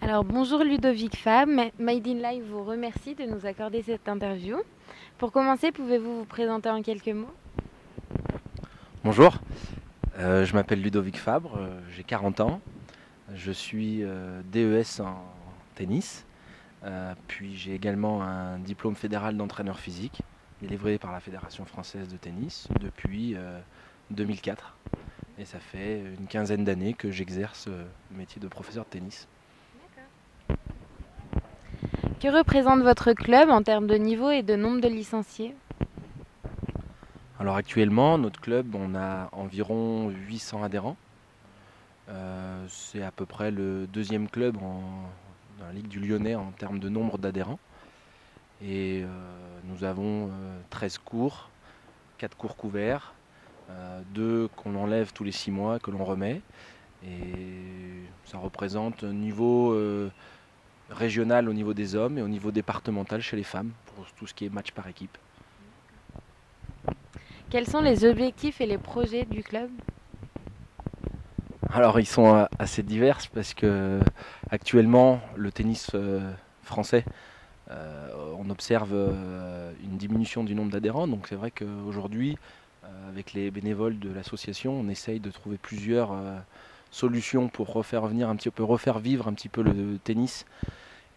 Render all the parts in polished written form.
Alors bonjour Ludovic Fab, Made in Live vous remercie de nous accorder cette interview. Pour commencer, pouvez-vous vous présenter en quelques mots? Bonjour, je m'appelle Ludovic Fabre, j'ai 40 ans, je suis DES en tennis, puis j'ai également un diplôme fédéral d'entraîneur physique, délivré par la Fédération française de tennis depuis 2004. Et ça fait une quinzaine d'années que j'exerce le métier de professeur de tennis. Que représente votre club en termes de niveau et de nombre de licenciés? Alors actuellement, notre club, on a environ 800 adhérents. C'est à peu près le deuxième club dans la Ligue du Lyonnais en termes de nombre d'adhérents. Et nous avons 13 cours, 4 cours couverts, 2 qu'on enlève tous les 6 mois, que l'on remet. Et ça représente un niveau régional au niveau des hommes et au niveau départemental chez les femmes, pour tout ce qui est match par équipe. Quels sont les objectifs et les projets du club? Alors ils sont assez divers parce que actuellement le tennis français, on observe une diminution du nombre d'adhérents. Donc c'est vrai qu'aujourd'hui, avec les bénévoles de l'association, on essaye de trouver plusieurs solutions pour refaire venir un petit peu, refaire vivre un petit peu le tennis.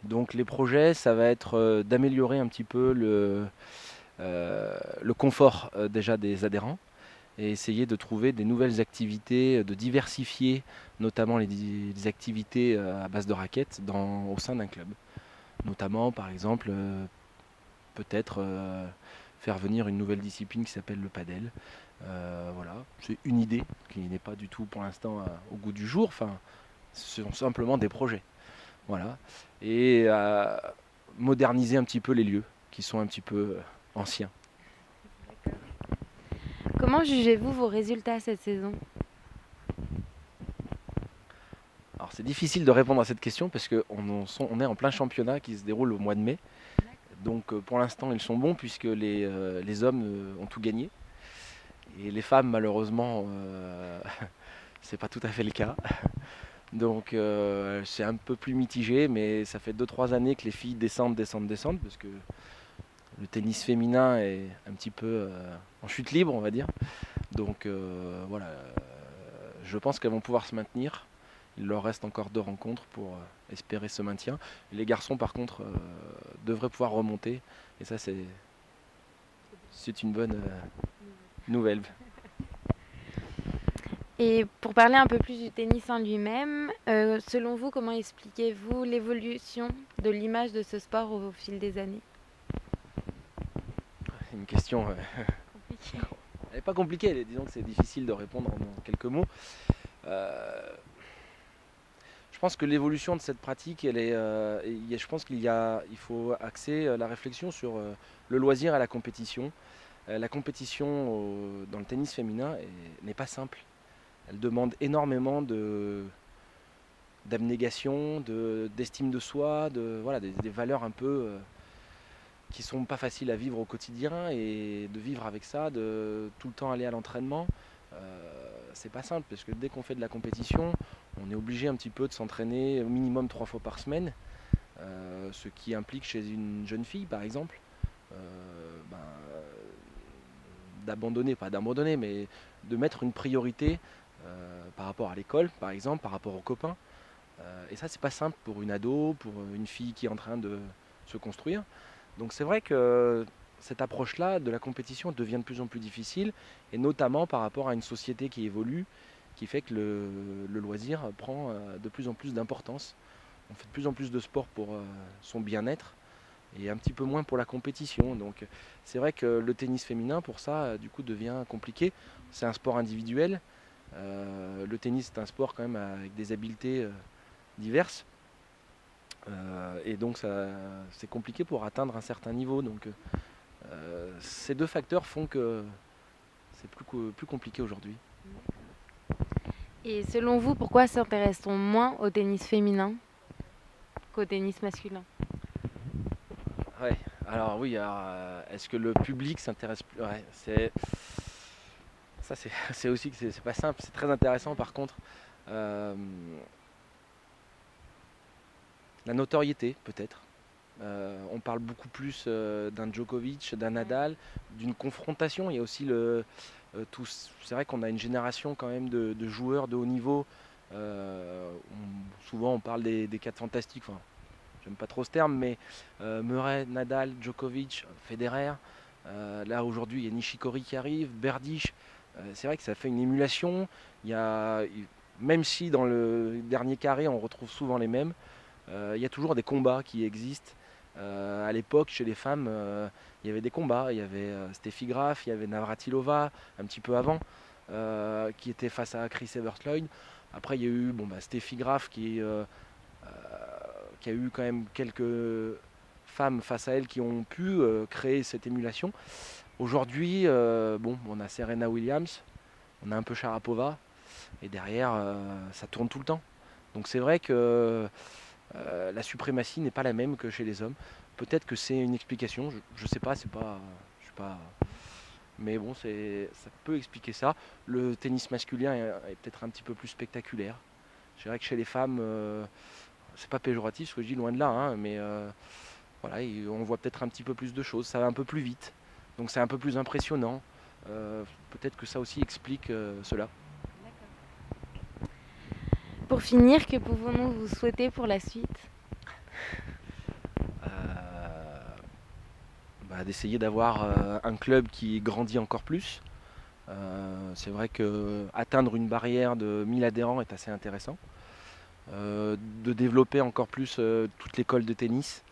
Donc les projets, ça va être d'améliorer un petit peu le confort déjà des adhérents et essayer de trouver des nouvelles activités, de diversifier notamment les activités à base de raquettes au sein d'un club. Notamment par exemple peut-être faire venir une nouvelle discipline qui s'appelle le padel. Voilà, c'est une idée qui n'est pas du tout pour l'instant au goût du jour. Enfin, ce sont simplement des projets. Voilà. Et moderniser un petit peu les lieux qui sont un petit peu anciens. Comment jugez-vous vos résultats cette saison? Alors c'est difficile de répondre à cette question parce qu'on est en plein championnat qui se déroule au mois de mai. Donc pour l'instant ils sont bons puisque les hommes ont tout gagné. Et les femmes malheureusement c'est pas tout à fait le cas. Donc c'est un peu plus mitigé, mais ça fait 2-3 années que les filles descendent, parce que le tennis féminin est un petit peu en chute libre, on va dire. Donc voilà, je pense qu'elles vont pouvoir se maintenir. Il leur reste encore 2 rencontres pour espérer ce maintien. Les garçons, par contre, devraient pouvoir remonter. Et ça, c'est une bonne nouvelle. Et pour parler un peu plus du tennis en lui-même, selon vous, comment expliquez-vous l'évolution de l'image de ce sport au fil des années? Une question, Compliqué. elle n'est pas compliquée. Disons que c'est difficile de répondre en quelques mots. Euh, Je pense que l'évolution de cette pratique, je pense il faut axer la réflexion sur le loisir et la compétition. La compétition dans le tennis féminin n'est pas simple. Elle demande énormément d'abnégation, d'estime de soi, voilà, des valeurs un peu qui sont pas faciles à vivre au quotidien, et de vivre avec ça, de tout le temps aller à l'entraînement. C'est pas simple parce que dès qu'on fait de la compétition, on est obligé un petit peu de s'entraîner au minimum 3 fois par semaine, ce qui implique chez une jeune fille par exemple ben, d'abandonner, pas d'abandonner, mais de mettre une priorité par rapport à l'école par exemple, par rapport aux copains. Et ça c'est pas simple pour une ado, pour une fille qui est en train de se construire. Donc c'est vrai que cette approche-là de la compétition devient de plus en plus difficile, et notamment par rapport à une société qui évolue, qui fait que le loisir prend de plus en plus d'importance. On fait de plus en plus de sport pour son bien-être et un petit peu moins pour la compétition. Donc c'est vrai que le tennis féminin pour ça du coup devient compliqué. C'est un sport individuel. Le tennis c'est un sport quand même avec des habiletés diverses. Et donc c'est compliqué pour atteindre un certain niveau. Donc ces deux facteurs font que c'est plus compliqué aujourd'hui. Et selon vous, pourquoi s'intéresse-t-on moins au tennis féminin qu'au tennis masculin? Ouais. Alors oui, est-ce que le public s'intéresse plus? Ouais, ça c'est aussi que c'est pas simple. C'est très intéressant par contre. Euh, La notoriété, peut-être. On parle beaucoup plus d'un Djokovic, d'un Nadal, d'une confrontation. Il y a aussi c'est vrai qu'on a une génération quand même de joueurs de haut niveau. Souvent on parle des quatre fantastiques. Enfin, j'aime pas trop ce terme, mais Murray, Nadal, Djokovic, Federer. Là aujourd'hui, il y a Nishikori qui arrive, Berdych. C'est vrai que ça fait une émulation. Il y a, même si dans le dernier carré, on retrouve souvent les mêmes, il y a toujours des combats qui existent. À l'époque, chez les femmes, il y avait des combats. Il y avait Steffi Graf, il y avait Navratilova, un petit peu avant, qui était face à Chris Eversluid. Après, il y a eu Steffi Graf qui a eu quand même quelques femmes face à elle qui ont pu créer cette émulation. Aujourd'hui, on a Serena Williams, on a un peu Sharapova, et derrière, ça tourne tout le temps. Donc c'est vrai que la suprématie n'est pas la même que chez les hommes. Peut-être que c'est une explication, je ne sais pas, je suis pas, mais bon, ça peut expliquer ça. Le tennis masculin est peut-être un petit peu plus spectaculaire. Je dirais que chez les femmes, c'est pas péjoratif ce que je dis, loin de là, hein, mais voilà, on voit peut-être un petit peu plus de choses, ça va un peu plus vite, donc c'est un peu plus impressionnant. Peut-être que ça aussi explique cela. Pour finir, que pouvons-nous vous souhaiter pour la suite? D'essayer d'avoir un club qui grandit encore plus. C'est vrai que atteindre une barrière de 1000 adhérents est assez intéressant. De développer encore plus toute l'école de tennis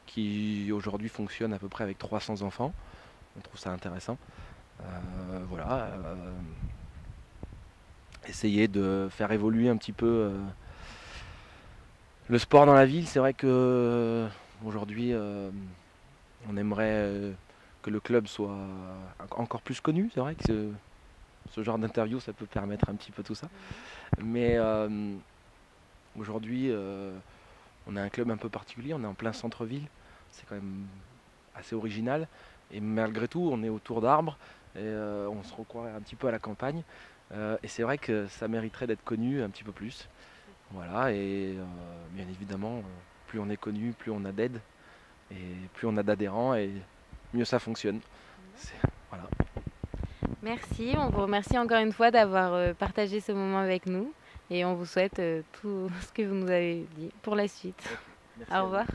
qui aujourd'hui fonctionne à peu près avec 300 enfants. On trouve ça intéressant. Voilà. Essayer de faire évoluer un petit peu le sport dans la ville. C'est vrai que aujourd'hui on aimerait que le club soit encore plus connu. C'est vrai que ce genre d'interview, ça peut permettre un petit peu tout ça. Mais aujourd'hui, on a un club un peu particulier, on est en plein centre-ville. C'est quand même assez original. Et malgré tout, on est autour d'arbres et on se recroirait un petit peu à la campagne. Et c'est vrai que ça mériterait d'être connu un petit peu plus. Voilà, et bien évidemment, plus on est connu, plus on a d'aide. Et plus on a d'adhérents, et mieux ça fonctionne. Voilà. Merci, on vous remercie encore une fois d'avoir partagé ce moment avec nous et on vous souhaite tout ce que vous nous avez dit pour la suite. Merci Au revoir.